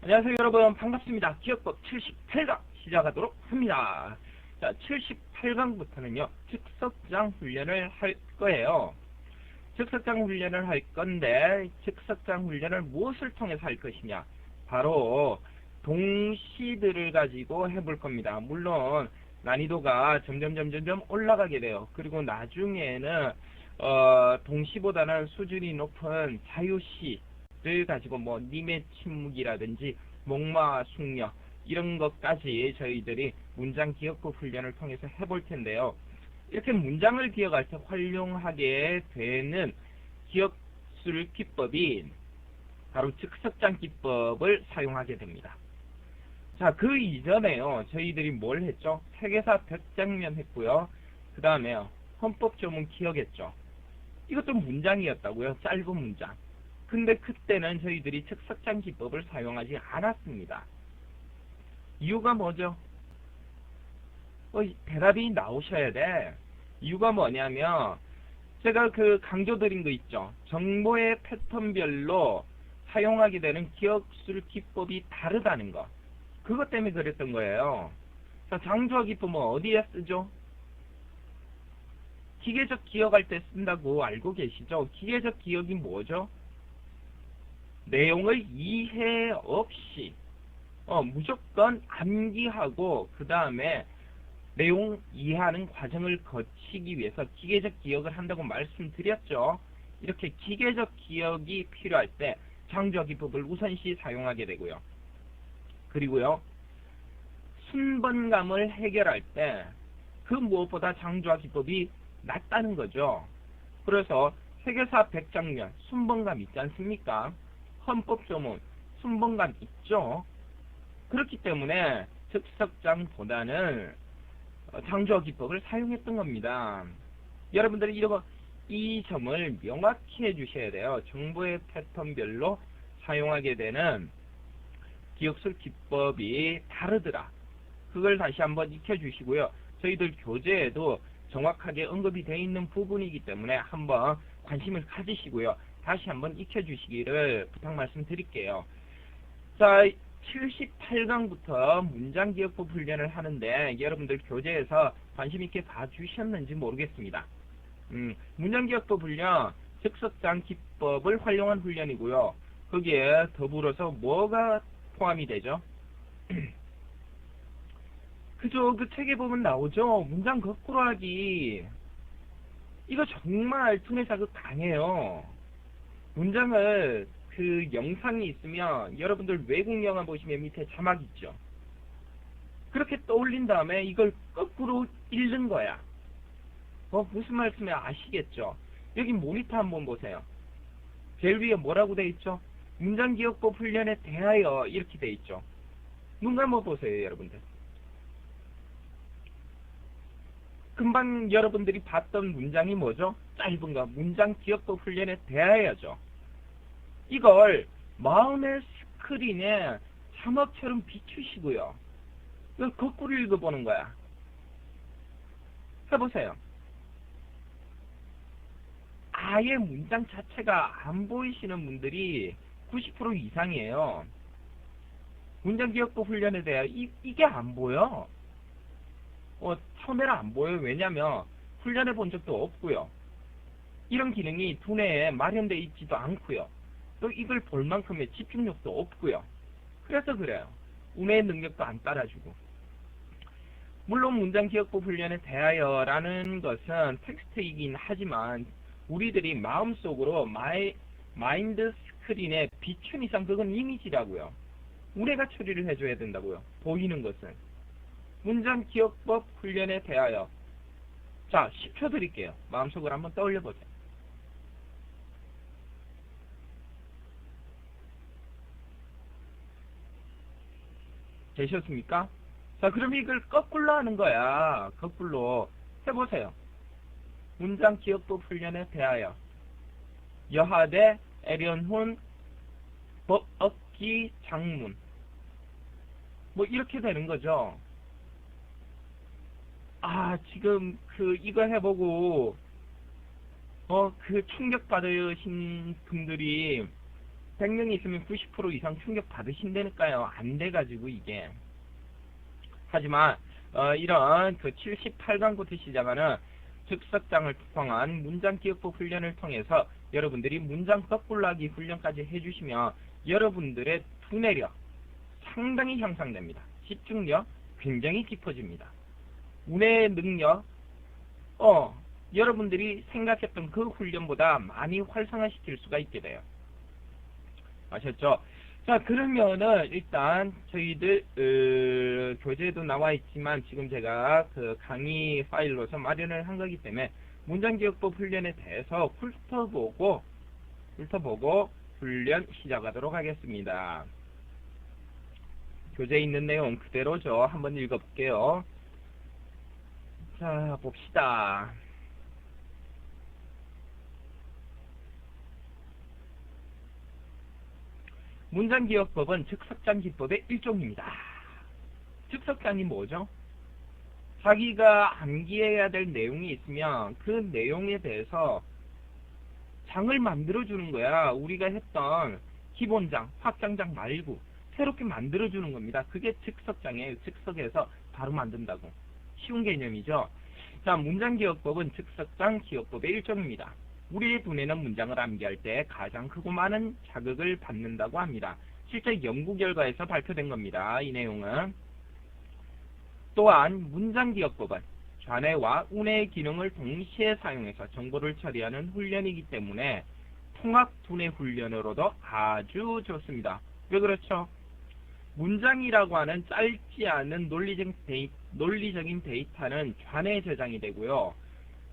안녕하세요 여러분, 반갑습니다. 기억법 78강 시작하도록 합니다. 자, 78강부터는요 즉석장 훈련을 할 거예요. 즉석장 훈련을 할 건데, 즉석장 훈련을 무엇을 통해서 할 것이냐, 바로 동시들을 가지고 해볼 겁니다. 물론 난이도가 점점 올라가게 돼요. 그리고 나중에는 동시보다는 수준이 높은 자유시를 가지고 뭐 님의 침묵이라든지 목마 숙녀 이런 것까지 저희들이 문장 기억법 훈련을 통해서 해볼 텐데요. 이렇게 문장을 기억할 때 활용하게 되는 기억술 기법이 바로 즉석장 기법을 사용하게 됩니다. 자, 그 이전에요 저희들이 뭘 했죠? 세계사 100장면 했고요. 그 다음에요 헌법조문 기억했죠. 이것도 문장이었다고요. 짧은 문장. 근데 그때는 저희들이 즉석장 기법을 사용하지 않았습니다. 이유가 뭐죠? 대답이 나오셔야 돼. 이유가 뭐냐면 제가 강조드린 거 있죠. 정보의 패턴별로 사용하게 되는 기억술 기법이 다르다는 거. 그것 때문에 그랬던 거예요. 자, 장주화 기법은 어디에 쓰죠? 기계적 기억할 때 쓴다고 알고 계시죠? 기계적 기억이 뭐죠? 내용을 이해 없이 무조건 암기하고 그 다음에 내용 이해하는 과정을 거치기 위해서 기계적 기억을 한다고 말씀드렸죠. 이렇게 기계적 기억이 필요할 때 장주화 기법을 우선시 사용하게 되고요. 그리고요, 순번감을 해결할 때 그 무엇보다 장주화 기법이 낫다는 거죠. 그래서 세계사 100장면 순번감 있지 않습니까? 헌법조문 순번감 있죠. 그렇기 때문에 즉석장보다는 장주화 기법을 사용했던 겁니다. 여러분들이 이 점을 명확히 해주셔야 돼요. 정보의 패턴별로 사용하게 되는 기억술 기법이 다르더라. 그걸 다시 한번 익혀주시고요. 저희들 교재에도 정확하게 언급이 되어 있는 부분이기 때문에 한번 관심을 가지시고요. 다시 한번 익혀주시기를 부탁 말씀드릴게요. 자, 78강부터 문장 기억법 훈련을 하는데 여러분들 교재에서 관심 있게 봐주셨는지 모르겠습니다. 문장 기억법 훈련, 즉석장 기법을 활용한 훈련이고요. 거기에 더불어서 뭐가 포함이 되죠? 그죠? 그 책에 보면 나오죠? 문장 거꾸로 하기. 이거 정말 두뇌 자극 강해요. 문장을 영상이 있으면 여러분들 외국 영화 보시면 밑에 자막 있죠. 그렇게 떠올린 다음에 이걸 거꾸로 읽는 거야. 무슨 말씀인지 아시겠죠? 여기 모니터 한번 보세요. 제일 위에 뭐라고 돼 있죠? 문장 기억법 훈련에 대하여 이렇게 돼 있죠. 눈 감아 보세요, 여러분들. 금방 여러분들이 봤던 문장이 뭐죠? 짧은 거. 문장 기억법 훈련에 대하여죠. 이걸 마음의 스크린에 자막처럼 비추시고요. 이걸 거꾸로 읽어보는 거야. 해보세요. 아예 문장 자체가 안 보이시는 분들이 90% 이상이에요. 문장 기억법 훈련에 대해 이게 안 보여. 처음에는 안 보여요. 왜냐면 훈련해 본 적도 없고요. 이런 기능이 두뇌에 마련되어 있지도 않고요. 또 이걸 볼 만큼의 집중력도 없고요. 그래서 그래요. 운의 능력도 안 따라주고. 물론 문장 기억법 훈련에 대하여라는 것은 텍스트이긴 하지만 우리들이 마음속으로 마인드 스크린에 비춘 이상 그건 이미지라고요. 우리가 처리를 해줘야 된다고요. 보이는 것은. 문장 기억법 훈련에 대하여. 자, 10초 드릴게요. 마음속으로 한번 떠올려 보세요. 되셨습니까? 자, 그럼 이걸 거꾸로 하는 거야. 거꾸로 해보세요. 문장 기억법 훈련에 대하여. 여하대 애련훈 법억기 장문. 뭐 이렇게 되는 거죠. 지금 이거 해보고 충격 받으신 분들이 100명이 있으면 90% 이상 충격 받으신다니까요. 안 돼가지고 이게. 하지만 이런 그 78강부터 시작하는 즉석장을 통한 문장기억법 훈련을 통해서 여러분들이 문장 덧글라기 훈련까지 해주시면 여러분들의 두뇌력 상당히 향상됩니다. 집중력 굉장히 깊어집니다. 운의 능력 여러분들이 생각했던 그 훈련보다 많이 활성화시킬 수가 있게 돼요. 아셨죠? 자, 그러면은 일단 저희들 교재에도 나와 있지만 지금 제가 그 강의 파일로서 마련을 한 거기 때문에 문장기억법 훈련에 대해서 훑어보고 훈련 시작하도록 하겠습니다. 교재에 있는 내용 그대로죠. 한번 읽어볼게요. 자, 봅시다. 문장기억법은 즉석장 기법의 일종입니다. 즉석장이 뭐죠? 자기가 암기해야 될 내용이 있으면 그 내용에 대해서 장을 만들어주는 거야. 우리가 했던 기본장, 확장장 말고 새롭게 만들어주는 겁니다. 그게 즉석장이에요. 즉석에서 바로 만든다고. 쉬운 개념이죠. 자, 문장기억법은 즉석장 기억법의 일종입니다. 우리의 두뇌는 문장을 암기할 때 가장 크고 많은 자극을 받는다고 합니다. 실제 연구 결과에서 발표된 겁니다. 이 내용은. 또한 문장기억법은 좌뇌와 우뇌의 기능을 동시에 사용해서 정보를 처리하는 훈련이기 때문에 통합두뇌 훈련으로도 아주 좋습니다. 왜 그렇죠? 문장이라고 하는 짧지 않은 논리적인 데이터는 좌뇌에 저장이 되고요.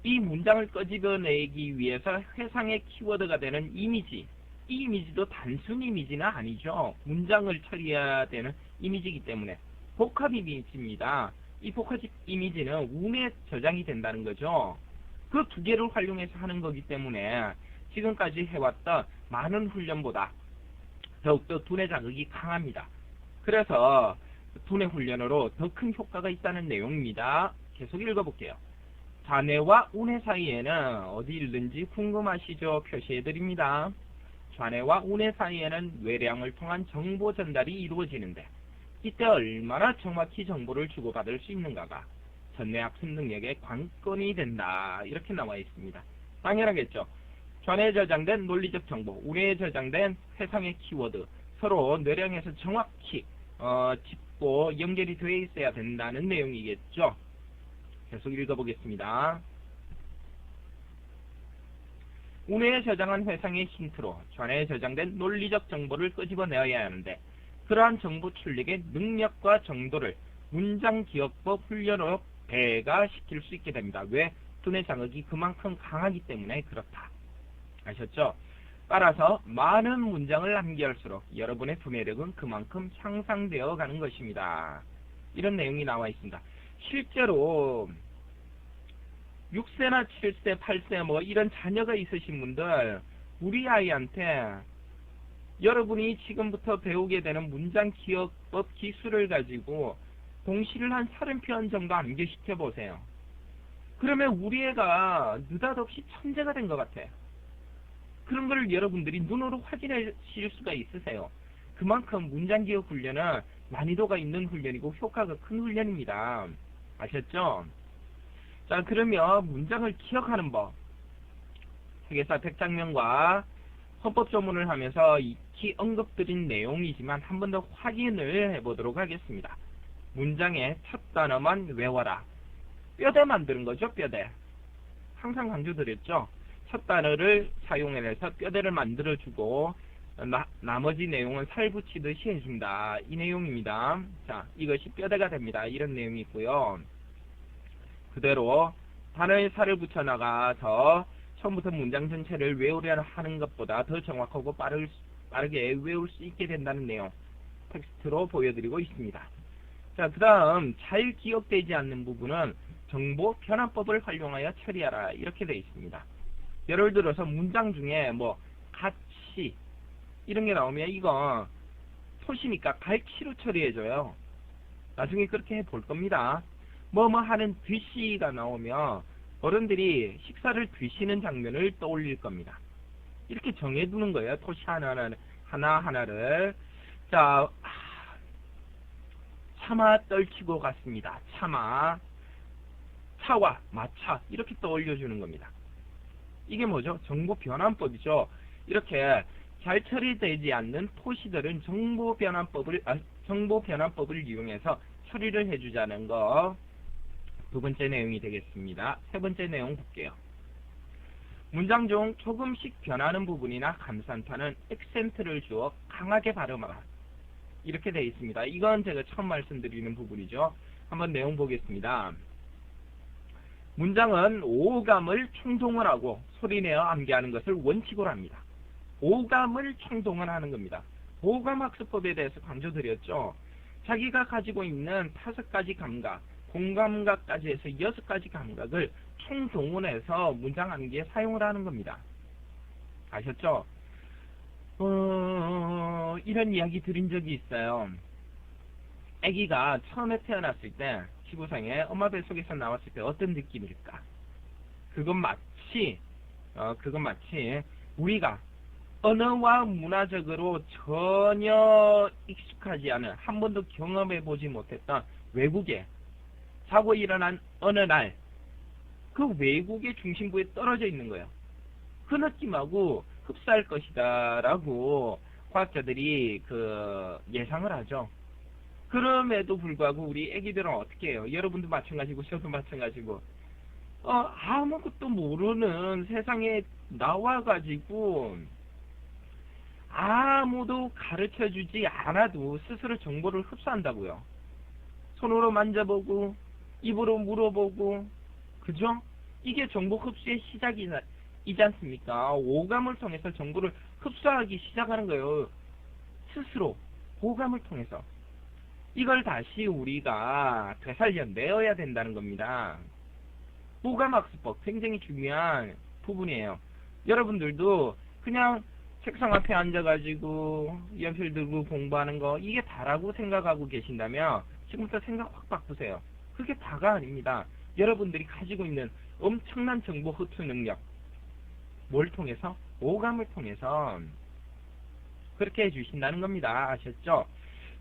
이 문장을 끄집어내기 위해서 회상의 키워드가 되는 이미지, 이 이미지도 단순 이미지는 아니죠. 문장을 처리해야 되는 이미지이기 때문에 복합 이미지입니다. 이 복합 이미지는 우뇌에 저장이 된다는 거죠. 그 두 개를 활용해서 하는 거기 때문에 지금까지 해왔던 많은 훈련보다 더욱더 두뇌 자극이 강합니다. 그래서 두뇌 훈련으로 더 큰 효과가 있다는 내용입니다. 계속 읽어볼게요. 좌뇌와 우뇌 사이에는 어디 있는지 궁금하시죠? 표시해드립니다. 좌뇌와 우뇌 사이에는 뇌량을 통한 정보 전달이 이루어지는데 이때 얼마나 정확히 정보를 주고받을 수 있는가가 전뇌학습 능력의 관건이 된다. 이렇게 나와 있습니다. 당연하겠죠. 좌뇌에 저장된 논리적 정보, 우뇌에 저장된 회상의 키워드 서로 뇌량에서 정확히 짚고 연결이 되어 있어야 된다는 내용이겠죠. 계속 읽어보겠습니다. 우뇌에 저장한 회상의 힌트로 좌뇌에 저장된 논리적 정보를 끄집어내어야 하는데 그러한 정보 출력의 능력과 정도를 문장기억법 훈련으로 배가시킬 수 있게 됩니다. 왜? 두뇌 자극이 그만큼 강하기 때문에 그렇다. 아셨죠? 따라서 많은 문장을 암기할수록 여러분의 두뇌력은 그만큼 향상되어 가는 것입니다. 이런 내용이 나와 있습니다. 실제로 6세나 7세, 8세 뭐 이런 자녀가 있으신 분들 우리 아이한테 여러분이 지금부터 배우게 되는 문장기억법 기술을 가지고 동시를 한 30편 정도 암기시켜 보세요. 그러면 우리 애가 느닷없이 천재가 된 것 같아요. 그런 걸 여러분들이 눈으로 확인하실 수가 있으세요. 그만큼 문장기억 훈련은 난이도가 있는 훈련이고 효과가 큰 훈련입니다. 아셨죠? 자, 그러면 문장을 기억하는 법. 세계사 100장면과 헌법조문을 하면서 익히 언급드린 내용이지만 한 번 더 확인을 해보도록 하겠습니다. 문장의 첫 단어만 외워라. 뼈대 만드는 거죠, 뼈대. 항상 강조드렸죠. 첫 단어를 사용해서 뼈대를 만들어주고 나머지 내용은 살 붙이듯이 해준다. 이 내용입니다. 자, 이것이 뼈대가 됩니다. 이런 내용이 있고요. 그대로 단어에 살을 붙여나가서 처음부터 문장 전체를 외우려 하는 것보다 더 정확하고 빠르게 외울 수 있게 된다는 내용 텍스트로 보여드리고 있습니다. 자, 그 다음 잘 기억되지 않는 부분은 정보 변환법을 활용하여 처리하라. 이렇게 되어 있습니다. 예를 들어서 문장 중에 뭐 같이 이런 게 나오면 이거 토시니까 갈치로 처리해줘요. 나중에 그렇게 해볼 겁니다. 뭐뭐 하는 드시가 나오면 어른들이 식사를 드시는 장면을 떠올릴 겁니다. 이렇게 정해두는 거예요. 토시 하나하나 하나하나를. 자, 차마 떨치고 갔습니다. 차마, 차와 마차 이렇게 떠올려주는 겁니다. 이게 뭐죠? 정보 변환법이죠. 이렇게 잘 처리되지 않는 토시들은 정보 변환법을 이용해서 처리를 해주자는 거. 두 번째 내용이 되겠습니다. 세 번째 내용 볼게요. 문장 중 조금씩 변하는 부분이나 감산타는 액센트를 주어 강하게 발음하라. 이렇게 되어 있습니다. 이건 제가 처음 말씀드리는 부분이죠. 한번 내용 보겠습니다. 문장은 오감을 총동원하고 소리내어 암기하는 것을 원칙으로 합니다. 오감을 총동원하는 겁니다. 오감학습법에 대해서 강조드렸죠. 자기가 가지고 있는 5가지 감각, 공감각까지 해서 6가지 감각을 총동원해서 문장 암기에 사용을 하는 겁니다. 아셨죠? 이런 이야기 들은 적이 있어요. 아기가 처음에 태어났을 때 지구상에 엄마 뱃속에서 나왔을 때 어떤 느낌일까? 그건 마치 우리가 언어와 문화적으로 전혀 익숙하지 않은, 한 번도 경험해보지 못했던 외국에 자고 일어난 어느 날 그 외국의 중심부에 떨어져 있는 거예요. 그 느낌하고 흡사할 것이다 라고 과학자들이 예상을 하죠. 그럼에도 불구하고 우리 애기들은 어떻게 해요? 여러분도 마찬가지고 저도 마찬가지고 아무것도 모르는 세상에 나와가지고 아무도 가르쳐주지 않아도 스스로 정보를 흡수한다고요. 손으로 만져보고 입으로 물어보고, 그죠? 이게 정보 흡수의 시작이지 않습니까? 오감을 통해서 정보를 흡수하기 시작하는 거예요. 스스로 오감을 통해서. 이걸 다시 우리가 되살려내어야 된다는 겁니다. 오감학습법 굉장히 중요한 부분이에요. 여러분들도 그냥 책상 앞에 앉아가지고 연필 들고 공부하는 거 이게 다라고 생각하고 계신다면 지금부터 생각 확 바꾸세요. 그게 다가 아닙니다. 여러분들이 가지고 있는 엄청난 정보 흡수 능력, 뭘 통해서? 오감을 통해서 그렇게 해주신다는 겁니다. 아셨죠?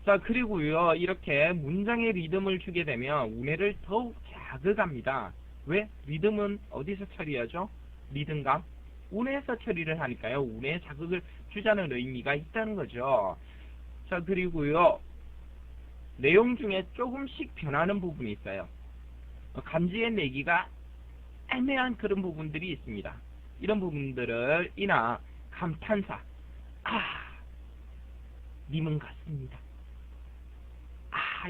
자, 그리고요, 이렇게 문장의 리듬을 주게 되면 우뇌를 더욱 자극합니다. 왜? 리듬은 어디서 처리하죠? 리듬감? 우뇌에서 처리를 하니까요. 우뇌에 자극을 주자는 의미가 있다는 거죠. 자, 그리고요, 내용 중에 조금씩 변하는 부분이 있어요. 감지의 내기가 애매한 그런 부분들이 있습니다. 이런 부분들을 이나 감탄사, 님은 같습니다.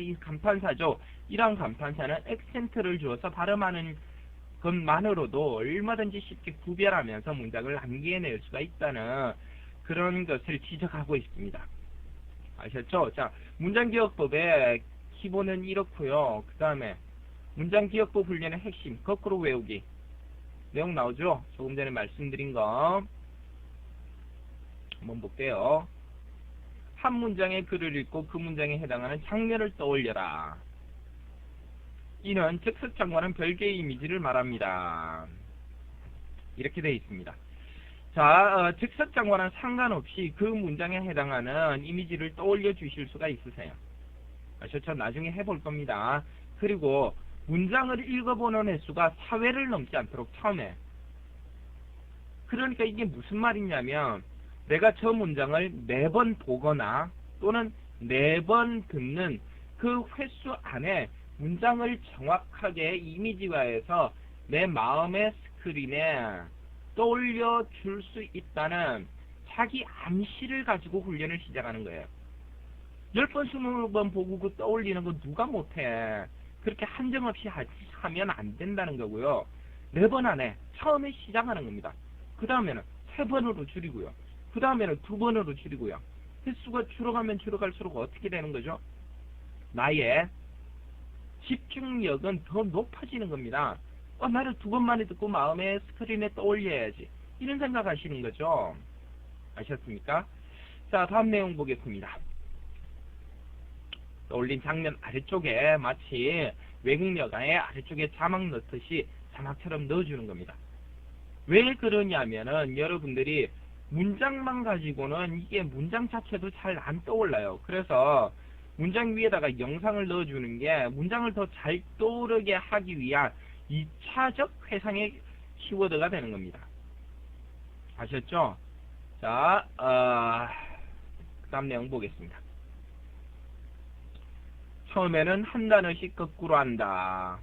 이 감탄사죠. 이러한 감탄사는 액센트를 주어서 발음하는 것만으로도 얼마든지 쉽게 구별하면서 문장을 암기해낼 수가 있다는 그런 것을 지적하고 있습니다. 아셨죠? 자, 문장기억법의 기본은 이렇고요. 그 다음에 문장기억법 훈련의 핵심, 거꾸로 외우기. 내용 나오죠? 조금 전에 말씀드린 거 한번 볼게요. 한 문장의 글을 읽고 그 문장에 해당하는 장면을 떠올려라. 이는 즉석장과는 별개의 이미지를 말합니다. 이렇게 되어 있습니다. 자, 즉석장과는 상관없이 그 문장에 해당하는 이미지를 떠올려 주실 수가 있으세요. 아셨죠? 나중에 해볼 겁니다. 그리고 문장을 읽어보는 횟수가 4회를 넘지 않도록 처음에. 그러니까 이게 무슨 말이냐면 내가 저 문장을 4번 보거나 또는 4번 듣는 그 횟수 안에 문장을 정확하게 이미지화해서 내 마음의 스크린에 떠올려 줄 수 있다는 자기 암시를 가지고 훈련을 시작하는 거예요. 10번, 20번 보고 그 떠올리는 거 누가 못해. 그렇게 한정없이 하면 안 된다는 거고요. 4번 안에 처음에 시작하는 겁니다. 그 다음에는 3번으로 줄이고요. 그 다음에는 2번으로 줄이고요. 횟수가 줄어가면 줄어갈수록 어떻게 되는 거죠? 나의 집중력은 더 높아지는 겁니다. 나를 2번만에 듣고 마음의 스크린에 떠올려야지. 이런 생각하시는 거죠. 아셨습니까? 자, 다음 내용 보겠습니다. 떠올린 장면 아래쪽에 마치 외국 영화의 아래쪽에 자막 넣듯이 자막처럼 넣어주는 겁니다. 왜 그러냐면은 여러분들이 문장만 가지고는 이게 문장 자체도 잘 안 떠올라요. 그래서 문장 위에다가 영상을 넣어주는 게 문장을 더 잘 떠오르게 하기 위한 2차적 회상의 키워드가 되는 겁니다. 아셨죠? 자, 그 다음 내용 보겠습니다. 처음에는 한 단어씩 거꾸로 한다.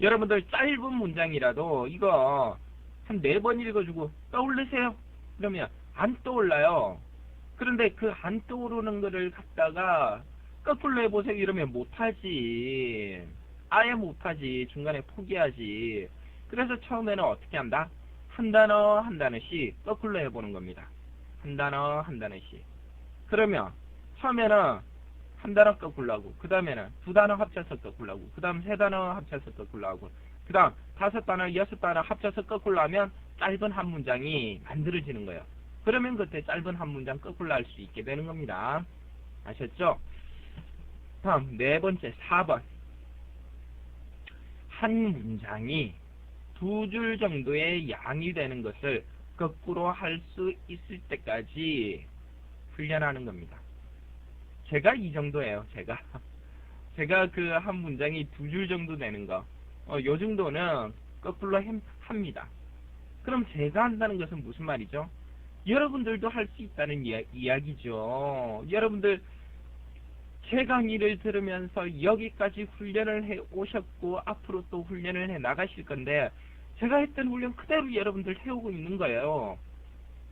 여러분들 짧은 문장이라도 이거 한 4번 읽어주고 떠올리세요. 그러면 안 떠올라요. 그런데 그 안 떠오르는 거를 갖다가 거꾸로 해보세요. 이러면 못하지. 아예 못하지. 중간에 포기하지. 그래서 처음에는 어떻게 한다? 한 단어 한 단어씩 거꾸로 해보는 겁니다. 한 단어 한 단어씩. 그러면 처음에는 한 단어 거꾸로 하고, 그 다음에는 2단어 합쳐서 거꾸로 하고, 그 다음 3단어 합쳐서 거꾸로 하고, 그 다음 5단어, 6단어 합쳐서 거꾸로 하면 짧은 한 문장이 만들어지는 거예요. 그러면 그때 짧은 한 문장 거꾸로 할 수 있게 되는 겁니다. 아셨죠? 다음 4번째 4번. 한 문장이 2줄 정도의 양이 되는 것을 거꾸로 할 수 있을 때까지 훈련하는 겁니다. 제가 이 정도예요. 제가 그 한 문장이 2줄 정도 되는 거, 요 정도는 거꾸로 합니다. 그럼 제가 한다는 것은 무슨 말이죠? 여러분들도 할 수 있다는 이야기죠. 여러분들 제 강의를 들으면서 여기까지 훈련을 해 오셨고 앞으로 또 훈련을 해 나가실 건데, 제가 했던 훈련 그대로 여러분들 해오고 있는 거예요.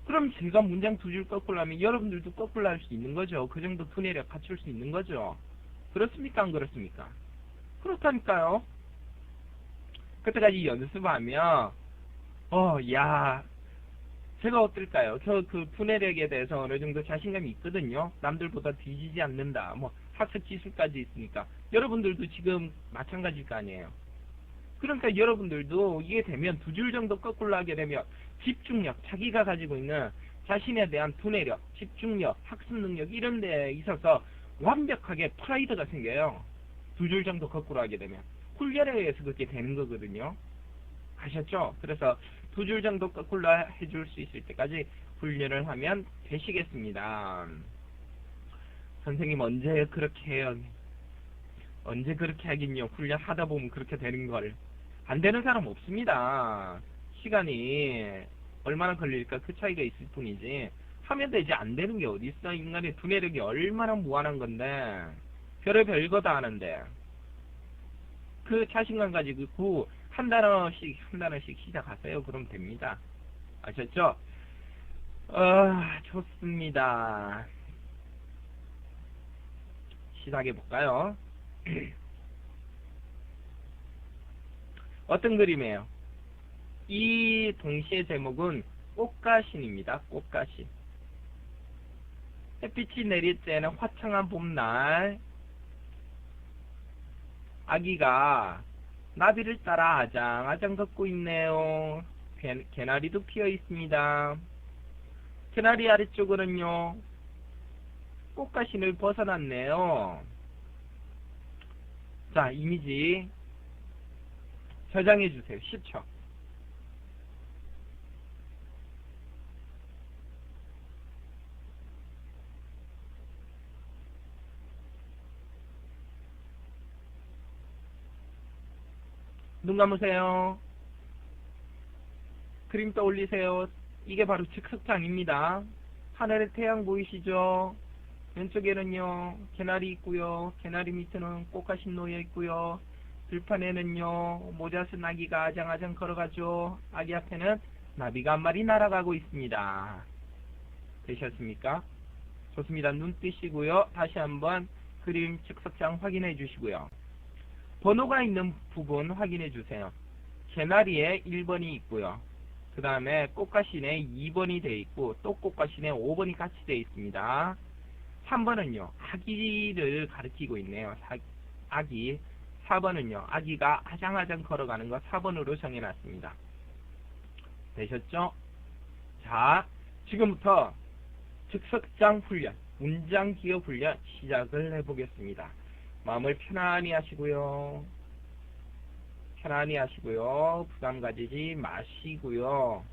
그럼 제가 문장 2줄 거꾸로 하면 여러분들도 거꾸로 할 수 있는 거죠. 그 정도 두뇌력 갖출 수 있는 거죠. 그렇습니까? 안 그렇습니까? 그렇다니까요. 그때까지 연습하면 야, 제가 어떨까요? 저 그 두뇌력에 대해서 어느 정도 자신감이 있거든요. 남들보다 뒤지지 않는다. 뭐 학습 기술까지 있으니까. 여러분들도 지금 마찬가지일 거 아니에요. 그러니까 여러분들도 이게 되면 2줄 정도 거꾸로 하게 되면 집중력, 자기가 가지고 있는 자신에 대한 두뇌력, 집중력, 학습 능력 이런 데에 있어서 완벽하게 프라이드가 생겨요. 2줄 정도 거꾸로 하게 되면. 훈련에 의해서 그렇게 되는 거거든요. 아셨죠? 그래서 2줄 정도 거꾸로 해줄 수 있을 때까지 훈련을 하면 되시겠습니다. 선생님 언제 그렇게 해요? 언제 그렇게 하긴요. 훈련하다 보면 그렇게 되는 걸. 안 되는 사람 없습니다. 시간이 얼마나 걸릴까 그 차이가 있을 뿐이지 하면 되지 안 되는 게 어디 있어. 인간의 두뇌력이 얼마나 무한한 건데 별의별 거 다 하는데 그 자신감 가지고 한 단어씩 시작하세요. 그럼 됩니다. 아셨죠? 좋습니다. 시작해 볼까요? 어떤 그림이에요? 이 동시의 제목은 꽃가신입니다. 꽃가신. 햇빛이 내릴 때는 화창한 봄날, 아기가 나비를 따라 아장아장 걷고 있네요. 개나리도 피어 있습니다. 개나리 아래쪽으로는요, 꽃가신을 벗어났네요. 자, 이미지 저장해 주세요. 10초. 눈 감으세요. 그림 떠올리세요. 이게 바로 즉석장입니다. 하늘에 태양 보이시죠? 왼쪽에는요 개나리 있고요. 개나리 밑에는 꽃가신 놓여 있고요. 들판에는요 모자 쓴 아기가 아장아장 걸어가죠. 아기 앞에는 나비가 한 마리 날아가고 있습니다. 되셨습니까? 좋습니다. 눈 뜨시고요. 다시 한번 그림 즉석장 확인해 주시고요. 번호가 있는 부분 확인해 주세요. 개나리에 1번이 있고요. 그 다음에 꽃가신에 2번이 되어 있고 또 꽃가신에 5번이 같이 되어 있습니다. 3번은요 아기를 가리키고 있네요. 아기. 4번은요 아기가 아장아장 걸어가는 거 4번으로 정해놨습니다. 되셨죠? 자, 지금부터 즉석장 훈련, 문장 기억 훈련 시작을 해보겠습니다. 마음을 편안히 하시고요. 편안히 하시고요. 부담 가지지 마시고요.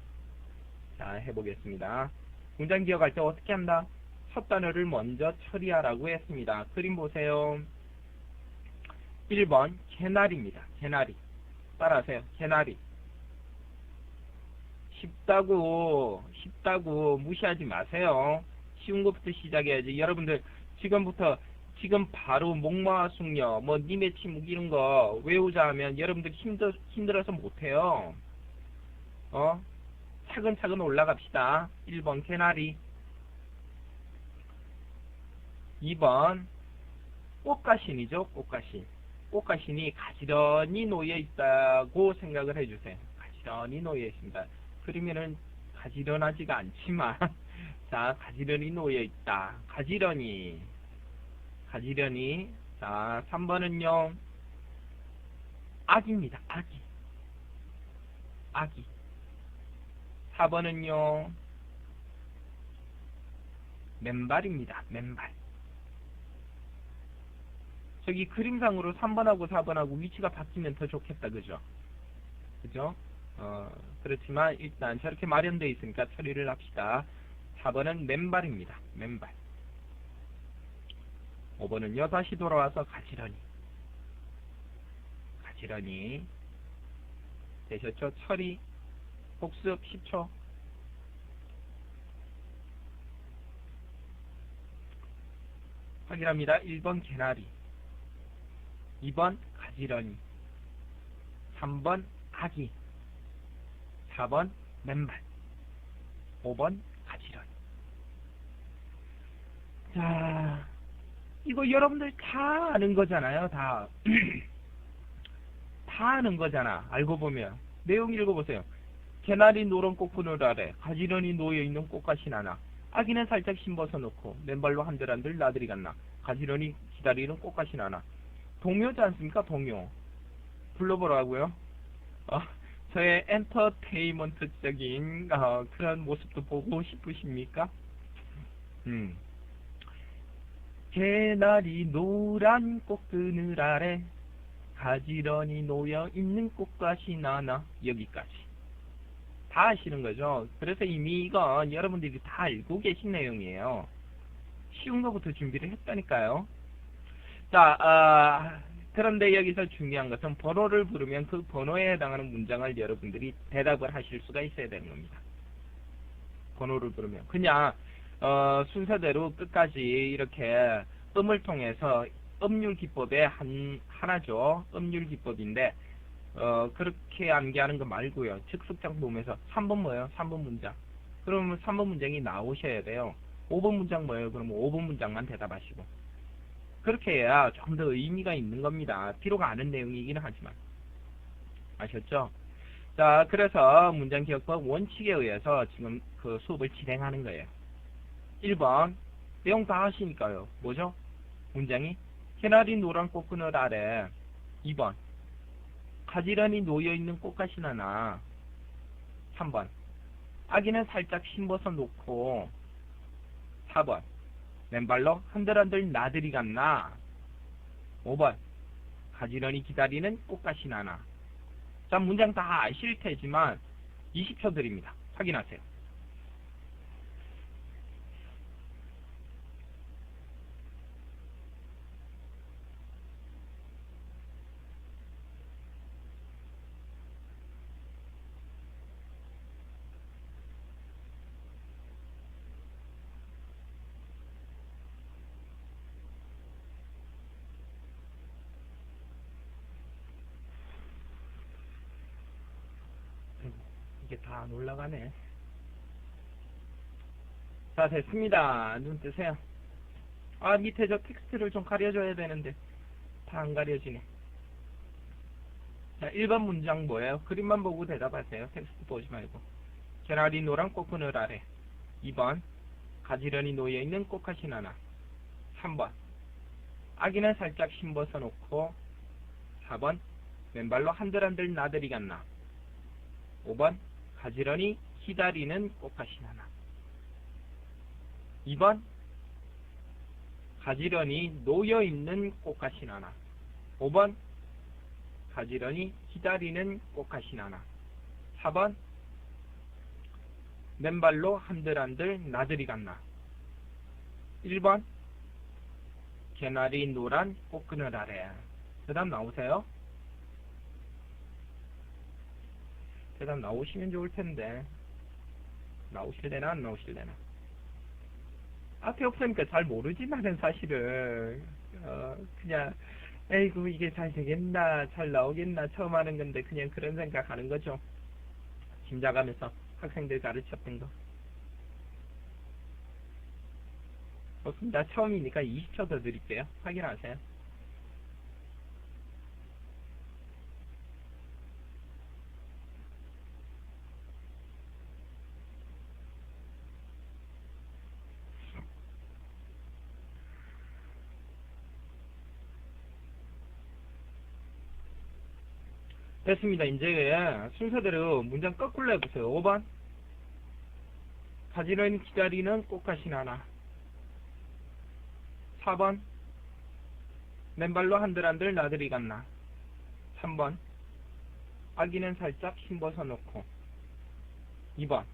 자, 해보겠습니다. 문장 기억할 때 어떻게 한다? 첫 단어를 먼저 처리하라고 했습니다. 그림 보세요. 1번 개나리입니다. 개나리. 따라하세요. 개나리. 쉽다고 무시하지 마세요. 쉬운 것부터 시작해야지. 여러분들 지금부터 지금 바로 목마숙녀 뭐 님의 침묵 이런 거 외우자 하면 여러분들 힘들어서 못해요. 차근차근 올라갑시다. 1번 개나리. 2번 꽃가신이죠. 꽃가신. 꽃가신이 가지런히 놓여 있다고 생각을 해주세요. 가지런히 놓여 있습니다. 그러면은 가지런하지가 않지만 자, 가지런히 놓여 있다. 가지런히. 자, 3번은요. 아기입니다. 아기. 4번은요. 맨발입니다. 맨발. 저기 그림상으로 3번하고 4번하고 위치가 바뀌면 더 좋겠다. 그죠? 그렇지만 일단 저렇게 마련되어 있으니까 처리를 합시다. 4번은 맨발입니다. 맨발. 5번은요. 다시 돌아와서 가지런히. 되셨죠? 처리. 복습 10초. 확인합니다. 1번 개나리. 2번 가지런히. 3번 아기. 4번 맨발. 5번 가지런히. 자, 이거 여러분들 다 아는 거잖아요. 다 아는 거잖아. 알고 보면. 내용 읽어보세요. 개나리 노란 꽃그늘 아래 가지런히 놓여있는 꽃가신 하나. 아기는 살짝 신벗어 놓고 맨발로 한들한들 나들이 갔나. 가지런히 기다리는 꽃가신 하나. 동요지 않습니까? 동요. 불러보라고요. 저의 엔터테인먼트적인 그런 모습도 보고 싶으십니까? 개나리 노란 꽃그늘 아래 가지런히 놓여있는 꽃가신 하나. 여기까지 다 아시는 거죠. 그래서 이미 이건 여러분들이 다 알고 계신 내용이에요. 쉬운 것부터 준비를 했다니까요. 자, 그런데 여기서 중요한 것은 번호를 부르면 그 번호에 해당하는 문장을 여러분들이 대답을 하실 수가 있어야 되는 겁니다. 번호를 부르면 그냥 순서대로 끝까지 이렇게 음을 통해서 음률 기법의 하나죠. 음률 기법인데 그렇게 암기하는 거 말고요. 즉석장 보면서 3번 뭐예요? 3번 문장. 그러면 3번 문장이 나오셔야 돼요. 5번 문장 뭐예요? 그러면 5번 문장만 대답하시고. 그렇게 해야 좀 더 의미가 있는 겁니다. 비록 아는 내용이기는 하지만. 아셨죠? 자, 그래서 문장 기억법 원칙에 의해서 지금 그 수업을 진행하는 거예요. 1번 내용 다 하시니까요. 뭐죠? 문장이 개나리 노란 꽃그늘 아래. 2번 가지런히 놓여있는 꽃가신 하나. 3번 아기는 살짝 신벗어 놓고. 4번 맨발로 한들한들 나들이 갔나. 5번 가지런히 기다리는 꽃가신 하나. 자, 문장 다 아실 테지만 20초 드립니다. 확인하세요. 이게 다 안 올라가네. 자, 됐습니다. 눈 뜨세요. 밑에 저 텍스트를 좀 가려줘야 되는데 다 안 가려지네. 자, 1번 문장 뭐예요? 그림만 보고 대답하세요. 텍스트 보지 말고. 개나리 노란 꽃그늘 아래. 2번 가지런히 놓여있는 꽃가신 하나. 3번 아기는 살짝 신벗어 놓고. 4번 맨발로 한들한들 나들이 갔나. 5번 가지런히 기다리는 꽃가신 하나. 2번 가지런히 놓여있는 꽃가신 하나. 5번 가지런히 기다리는 꽃가신 하나. 4번 맨발로 한들한들 나들이 갔나. 1번 개나리 노란 꽃그늘 아래. 대답 나오세요? 대답 나오시면 좋을 텐데. 나오실래나 안 나오실래나. 앞에 없으니까 잘 모르지만은 사실은 그냥 에이구 이게 잘 되겠나 잘 나오겠나 처음 하는 건데 그냥 그런 생각하는 거죠. 짐작하면서 학생들 가르쳤던 거. 좋습니다. 처음이니까 20초 더 드릴게요. 확인하세요. 됐습니다. 이제 순서대로 문장 거꾸로 해보세요. 5번 가지런히 기다리는 꽃가신 하나. 4번 맨발로 한들한들 나들이 갔나. 3번 아기는 살짝 힘벗어 놓고. 2번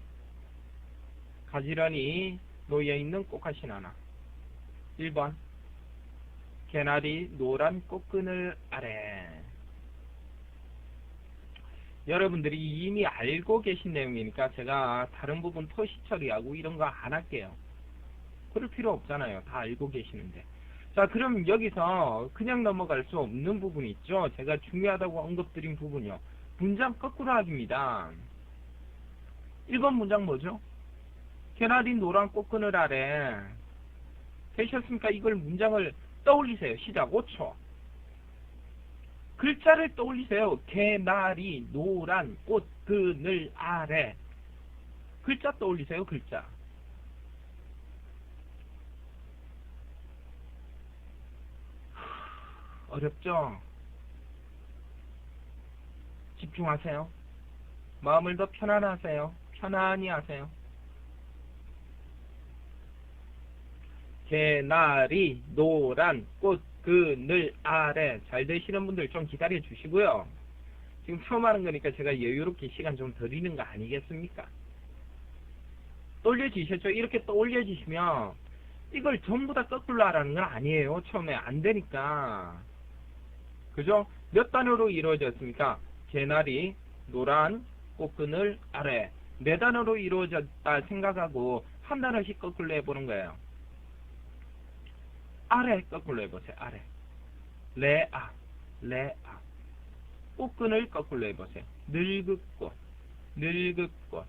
가지런히 놓여있는 꽃가신 하나. 1번 개나리 노란 꽃그늘 아래. 여러분들이 이미 알고 계신 내용이니까 제가 다른 부분 토시 처리하고 이런 거 안 할게요. 그럴 필요 없잖아요. 다 알고 계시는데. 자, 그럼 여기서 그냥 넘어갈 수 없는 부분이 있죠. 제가 중요하다고 언급드린 부분이요. 문장 거꾸로 하기입니다. 1번 문장 뭐죠? 개나리 노란 꽃그늘 아래. 되셨습니까? 이걸 문장을 떠올리세요. 시작 5초. 글자를 떠올리세요. 개나리 노란 꽃그늘 아래. 글자 떠올리세요. 글자. 어렵죠? 집중하세요. 마음을 더 편안하세요. 편안히 하세요. 개나리 노란 꽃그늘 아래. 잘 되시는 분들 좀 기다려 주시고요. 지금 처음 하는 거니까 제가 여유롭게 시간 좀 드리는 거 아니겠습니까? 떠올려지셨죠? 이렇게 떠올려지시면 이걸 전부 다 거꾸로 하라는 건 아니에요. 처음에 안 되니까. 그죠? 몇 단어로 이루어졌습니까? 개나리 노란 꽃그늘 아래. 네 단어로 이루어졌다 생각하고 한 단어씩 거꾸로 해보는 거예요. 아래 거꾸로 해보세요. 아래. 레아. 레아. 꽃그늘 거꾸로 해보세요. 늙은꽃. 늙은꽃.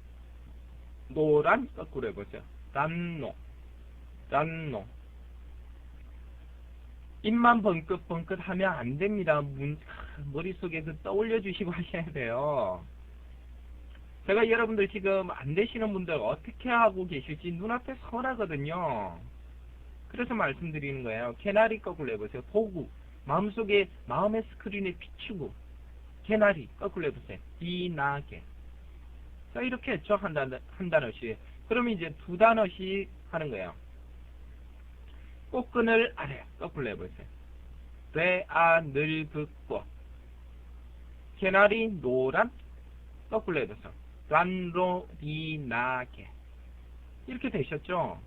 노란 거꾸로 해보세요. 단노. 단노. 입만 벙긋벙긋 하면 안 됩니다. 머릿속에 떠올려 주시고 하셔야 돼요. 제가 여러분들 지금 안 되시는 분들 어떻게 하고 계실지 눈앞에 선하거든요. 그래서 말씀드리는 거예요. 개나리 거꾸로 해보세요. 보고 마음속에 마음의 스크린에 비추고. 개나리 거꾸로 해보세요. 비나게. 자, 이렇게 했죠. 한 단어씩. 그러면 이제 두 단어씩 하는 거예요. 꽃그늘 아래 거꾸로 해보세요. 레아 늙은꽃. 개나리 노란 거꾸로 해보세요. 란로리나게. 이렇게 되셨죠?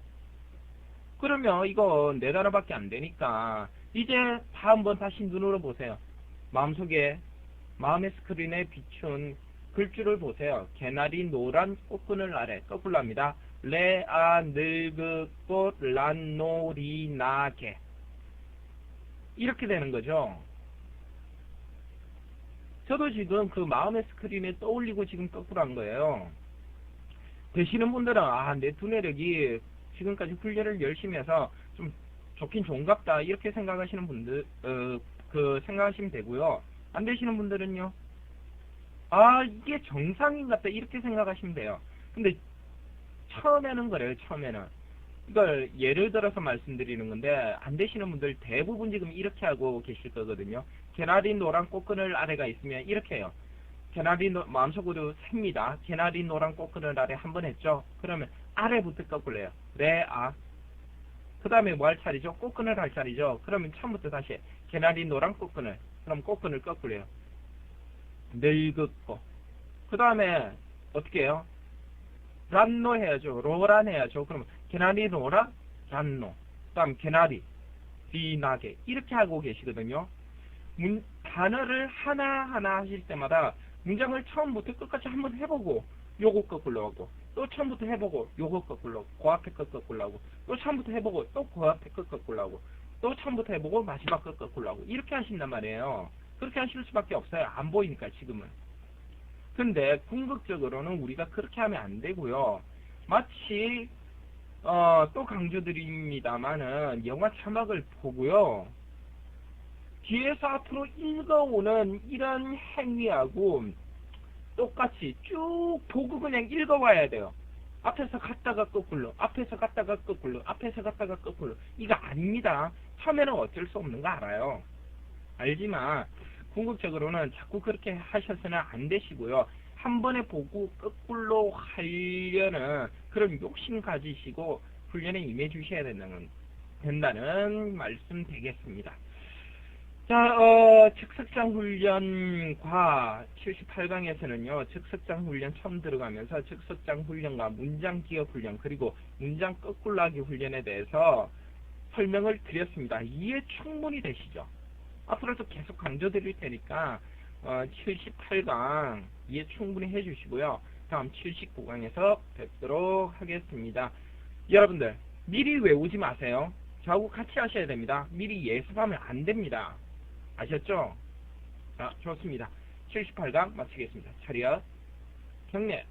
그러면 이거 네 단어밖에 안 되니까 이제 다 한번 다시 눈으로 보세요. 마음속에 마음의 스크린에 비춘 글줄을 보세요. 개나리 노란 꽃그늘 아래 거꾸로 합니다. 레아 늙은꽃 란노리나게. 이렇게 되는 거죠. 저도 지금 그 마음의 스크린에 떠올리고 지금 거꾸로 한 거예요. 되시는 분들은 내 두뇌력이 지금까지 훈련을 열심히 해서 좀 좋긴 좋은갑다 이렇게 생각하시는 분들 생각하시면 되고요. 안 되시는 분들은요. 이게 정상인갑다 이렇게 생각하시면 돼요. 근데 처음에는 그래요. 처음에는 이걸 예를 들어서 말씀드리는 건데 안 되시는 분들 대부분 지금 이렇게 하고 계실 거거든요. 개나리 노란 꽃그늘 아래가 있으면 이렇게 해요. 개나리 마음속으로 셉니다. 개나리 노란 꽃그늘 아래 한 번 했죠. 그러면 아래부터 거꾸로 해요. 레아. 그 다음에 뭐 할 차례죠? 꽃그늘 할 차례죠. 그러면 처음부터 다시 개나리 노란 꽃그늘. 그럼 꽃그늘 거꾸로 해요. 늙었고. 그 다음에 어떻게 해요? 란노 해야죠. 로란 해야죠. 그러면 개나리 로라 란노. 다음 개나리 비나게 이렇게 하고 계시거든요. 단어를 하나하나 하실 때마다 문장을 처음부터 끝까지 한번 해보고 요거 거꾸로 하고 또 처음부터 해보고 요거 거꾸로 하고 그 앞에 거 거꾸로 하고 또 처음부터 해보고 또 그 앞에 거 거꾸로 하고 또 처음부터 해보고 마지막 거 거꾸로 하고 이렇게 하신단 말이에요. 그렇게 하실 수밖에 없어요. 안 보이니까 지금은. 근데 궁극적으로는 우리가 그렇게 하면 안 되고요. 마치 또 강조드립니다만은 영화 자막을 보고요. 뒤에서 앞으로 읽어오는 이런 행위하고 똑같이 쭉 보고 그냥 읽어와야 돼요. 앞에서 갔다가 거꾸로, 앞에서 갔다가 거꾸로, 앞에서 갔다가 거꾸로. 이거 아닙니다. 처음에는 어쩔 수 없는 거 알아요. 알지만 궁극적으로는 자꾸 그렇게 하셔서는 안 되시고요. 한 번에 보고 거꾸로 하려는 그런 욕심 가지시고 훈련에 임해 주셔야 된다는 말씀 되겠습니다. 자, 즉석장 훈련과 78강에서는요, 즉석장 훈련 처음 들어가면서 즉석장 훈련과 문장 기억 훈련, 그리고 문장 거꾸로 하기 훈련에 대해서 설명을 드렸습니다. 이해 충분히 되시죠? 앞으로도 계속 강조드릴 테니까, 78강 이해 충분히 해주시고요. 다음 79강에서 뵙도록 하겠습니다. 여러분들, 미리 외우지 마세요. 저하고 같이 하셔야 됩니다. 미리 예습하면 안 됩니다. 아셨죠? 자, 좋습니다. 78강 마치겠습니다. 차렷, 경례.